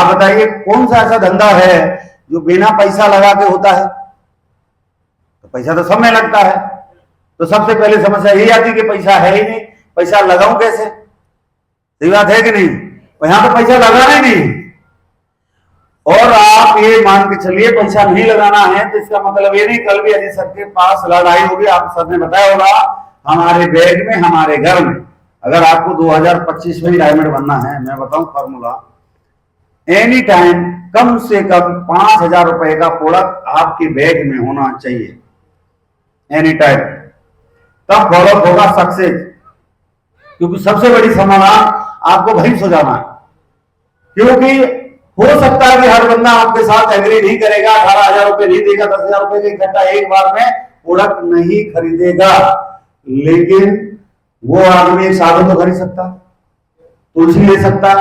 आप बताइए कौन सा ऐसा धंधा है जो बिना पैसा लगा के होता है? तो पैसा तो सब में लगता है। तो सबसे पहले समस्या यही आती है कि पैसा है ही नहीं, पैसा लगाऊं कैसे? सही बात है कि नहीं? और यहां तो पैसा लगाना ही नहीं। और आप ये मान के चलिए पैसा नहीं लगाना है तो इसका मतलब ये नहीं, कल भी अजीत सर के पास लड़ाई होगी, आप सर ने बताया होगा, हमारे बैग में, हमारे घर में। अगर आपको 2025 में डायमंड बनना है, मैं बताऊं फॉर्मूला, एनी टाइम कम से कम 5,000 रुपए का प्रोडक्ट आपके बैग में होना चाहिए, एनी टाइम, तब फॉलो होगा सक्सेस। क्योंकि सबसे बड़ी समाधान आपको वहीं सो जाना है। क्योंकि हो सकता है कि हर बंदा आपके साथ एग्री नहीं करेगा, 18,000 रुपए नहीं देगा, 10,000 रुपए का इकट्ठा एक बार में प्रोडक्ट नहीं खरीदेगा, लेकिन वो आदमी एक साबुन तो खरीद सकता, तुलसी ले सकता,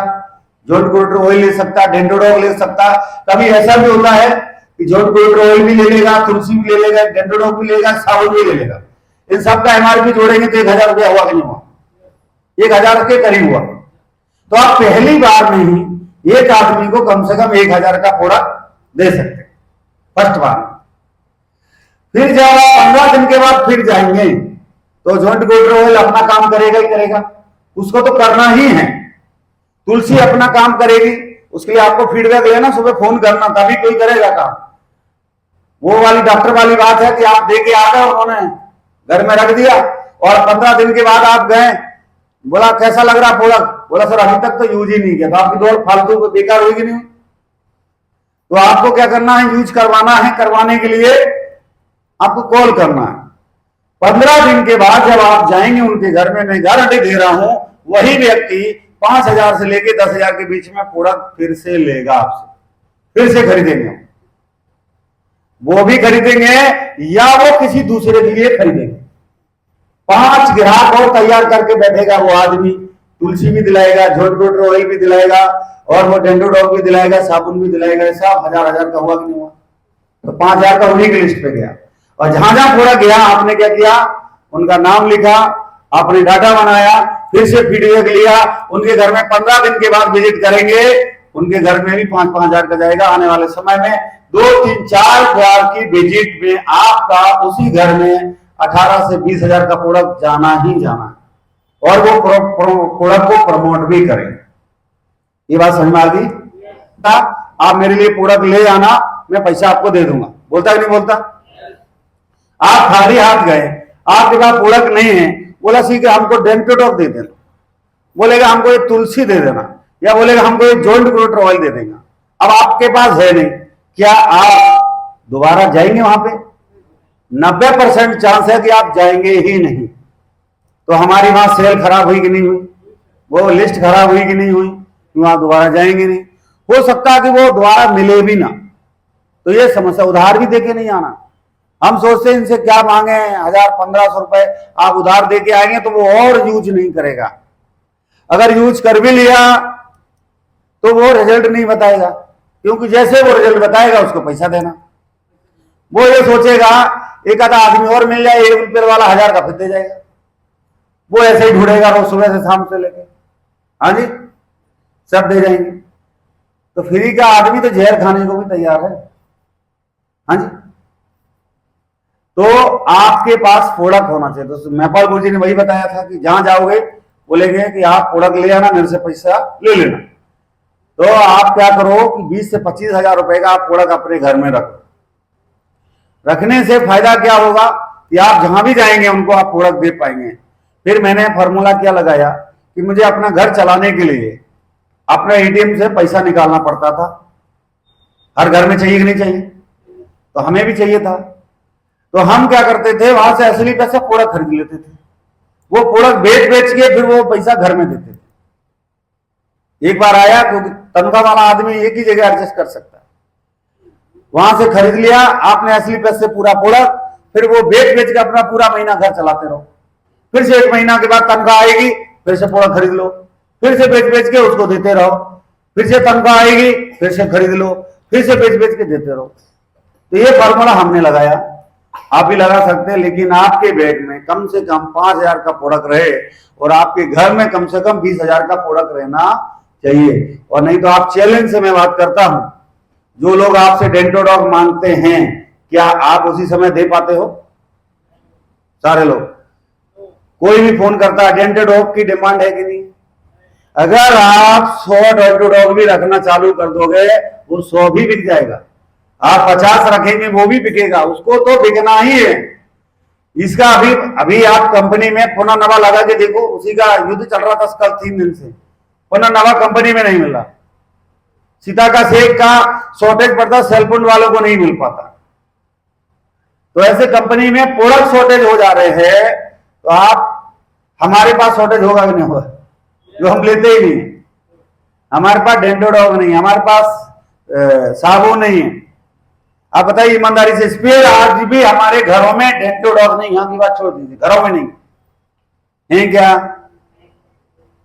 जॉइंट कोल्ड्र ऑयल ले सकता, डेंडोडॉग ले सकता। कभी ऐसा भी होता है कि जॉइंट कोल्ड्र ऑयल भी ले लेगा, तुलसी भी ले लेगा, डेंडोडॉग भी लेगा, साबुन भी ले लेगा। इन सबका एमआरपी जोड़ेंगे तो 1,000 रुपया हुआ कि नहीं हुआ? 1,000 के करीब हुआ। तो आप पहली बार में ही एक आदमी को कम से कम 1,000 का प्रोडक्ट दे सकते, फर्स्ट बार। फिर जब 15 दिन के बाद फिर जाएंगे तो जॉइंट कोल्ड्र ऑयल अपना काम करेगा ही करेगा, उसको तो करना ही है। तुलसी अपना काम करेगी, उसके लिए आपको फीडबैक लेना, सुबह फोन करना, तभी कोई करेगा काम। वो वाली डॉक्टर वाली बात है कि आप दे के आ गए, उन्होंने घर में रख दिया और 15 दिन के बाद आप गए, बोला कैसा लग रहा प्रोडक्ट? बोला सर अभी तक तो यूज ही नहीं किया। तो आपकी दौड़ फालतू बेकार होगी नहीं? तो आपको क्या करना है, यूज करवाना है। करवाने के लिए आपको कॉल करना है। 15 दिन के बाद जब आप जाएंगे उनके घर में, मैं गारंटी दे रहा हूं, वही व्यक्ति 5,000 से लेके 10,000 के बीच में प्रोडक्ट फिर से लेगा आपसे, फिर से खरीदेंगे। वो भी खरीदेंगे या वो किसी दूसरे के लिए खरीदेंगे। 5 ग्राहक और तैयार करके बैठेगा वो आदमी, तुलसी भी दिलाएगा, जॉइंट कोल्ड्र ऑयल भी दिलाएगा, और वो डेंडोडॉग भी दिलाएगा, साबुन भी दिलाएगा। सब 1,000 का हुआ कि नहीं हुआ? तो 5,000 का उन्हीं की लिस्ट पे गया। और जहां जहां पूरा गया आपने क्या किया, उनका नाम लिखा, आपने डाटा बनाया, फिर से फीडबैक लिया। उनके घर में 15 दिन के बाद विजिट करेंगे, उनके घर में भी 5,000 का जाएगा। आने वाले समय में 2, 3, 4 बार की विजिट में आपका उसी घर में 18 से 20,000 का प्रोडक्ट जाना ही जाना है, और वो प्रोडक्ट को प्रमोट भी करेंगे। ये बात समझ में आ गई? आप मेरे लिए प्रोडक्ट ले आना, मैं पैसा आपको दे दूंगा, बोलता कि नहीं बोलता? आप खाली हाथ गए, आपके पास प्रोडक्ट नहीं है, बोला ठीक है हमको डेंटोडॉग दे देना, बोलेगा हमको ये तुलसी दे देना, या बोलेगा हमको ये जॉइंट कोल्ड्र ऑयल दे देगा। अब आपके पास है नहीं, क्या आप दोबारा जाएंगे वहां पे? 90% चांस है कि आप जाएंगे ही नहीं। तो हमारी वहां सेल खराब हुई कि नहीं हुई? वो लिस्ट खराब हुई कि नहीं हुई? वहां दोबारा जाएंगे नहीं। हो सकता है कि वो दोबारा मिले भी ना। तो ये समस्या, उधार भी देके नहीं आना। हम सोचते हैं इनसे क्या मांगे, 1,000-1,500 रुपए आप उधार देके आएंगे तो वो और यूज नहीं करेगा। अगर यूज कर भी लिया तो वो रिजल्ट नहीं बताएगा, क्योंकि जैसे वो रिजल्ट बताएगा उसको पैसा देना। वो ये सोचेगा एक आधा आदमी और मिल जाए, 1 रुपये वाला 1,000 का फिर दे जाएगा। वो ऐसे ही ढूंढेगा रोज सुबह से शाम से लेके, हाँ जी, सब दे जाएंगे। तो फ्री का आदमी तो जहर खाने को भी तैयार है, हाँ जी। तो आपके पास प्रोडक्ट होना चाहिए। तो मैपाल गुरु जी ने वही बताया था कि जहां जाओगे बोलेंगे कि आप प्रोडक्ट ले आना, मेरे से पैसा ले लेना। तो आप क्या करो कि 20 से 25,000 रुपए का आप प्रोडक्ट अपने घर में रखो। रखने से फायदा क्या होगा कि आप जहां भी जाएंगे उनको आप प्रोडक्ट दे पाएंगे। फिर मैंने फॉर्मूला क्या लगाया कि मुझे अपना घर चलाने के लिए अपने एटीएम से पैसा निकालना पड़ता था। हर घर में चाहिए कि नहीं चाहिए? तो हमें भी चाहिए था। तो हम क्या करते थे, वहां से असली पैसा प्रोडक्ट खरीद लेते थे। वो प्रोडक्ट बेच बेच के फिर वो पैसा घर में देते थे। एक बार आया, क्योंकि तनख्वाह वाला आदमी एक ही जगह एडजस्ट कर सकता है, वहां से खरीद लिया आपने असली पैसे से पूरा प्रोडक्ट, फिर वो बेच बेच के अपना पूरा महीना घर चलाते रहो। फिर से 1 महीना के बाद तनख्वाह आएगी, फिर से प्रोडक्ट खरीद लो, फिर से बेच बेच के उसको देते रहो। फिर से तनख्वाह आएगी, फिर से खरीद लो, फिर से बेच बेच के देते रहो। तो ये फॉर्मूला हमने लगाया, आप भी लगा सकते हैं। लेकिन आपके बैग में कम से कम 5,000 का प्रोडक्ट रहे और आपके घर में कम से कम 20,000 का प्रोडक्ट रहना चाहिए। और नहीं तो आप चैलेंज से मैं बात करता हूं, जो लोग आपसे डेंटोडॉग मांगते हैं, क्या आप उसी समय दे पाते हो? सारे लोग, कोई भी फोन करता है, डेंटोडॉग की डिमांड है कि नहीं? अगर आप 100 डेंटोडॉग भी रखना चालू कर दोगे, वो 100 भी बिक जाएगा। आप 50 रखेंगे, वो भी बिकेगा, उसको तो बिकना ही है। इसका अभी आप कंपनी में पुनः नवा लगा के देखो, उसी का युद्ध चल रहा था कल 3 दिन से, पुनः नवा कंपनी में नहीं मिला। सीता का शेक का शॉर्टेज पड़ता, सेलफोन वालों को नहीं मिल पाता। तो ऐसे कंपनी में प्रोडक्ट शॉर्टेज हो जा रहे हैं, तो आप, हमारे पास शॉर्टेज होगा कि नहीं होगा? जो हम लेते ही नहीं, हमारे पास डेंटोडॉग नहीं, हमारे पास साबुन नहीं है। आप बताइए ईमानदारी से, स्पेयर आज भी हमारे घरों में डेंटोडॉग नहीं, यहां की बात छोड़ दीजिए, घरों में नहीं है क्या?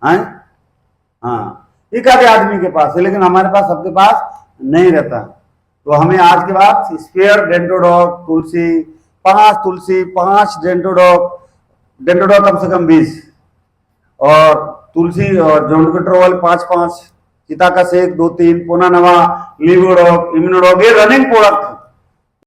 हाँ, एक आधे आदमी के पास है, लेकिन हमारे पास, सबके पास नहीं रहता। तो हमें आज के बाद स्पेयर डेंटोडॉग, तुलसी 5 तुलसी 5 डेंटोडॉग कम से कम 20, और तुलसी और जोंड कंट्रोल 5-5, सीता का शेक 2-3, पुनः नवा, लिवोडॉग, इम्यूनोडॉग, ये रनिंग प्रोडक्ट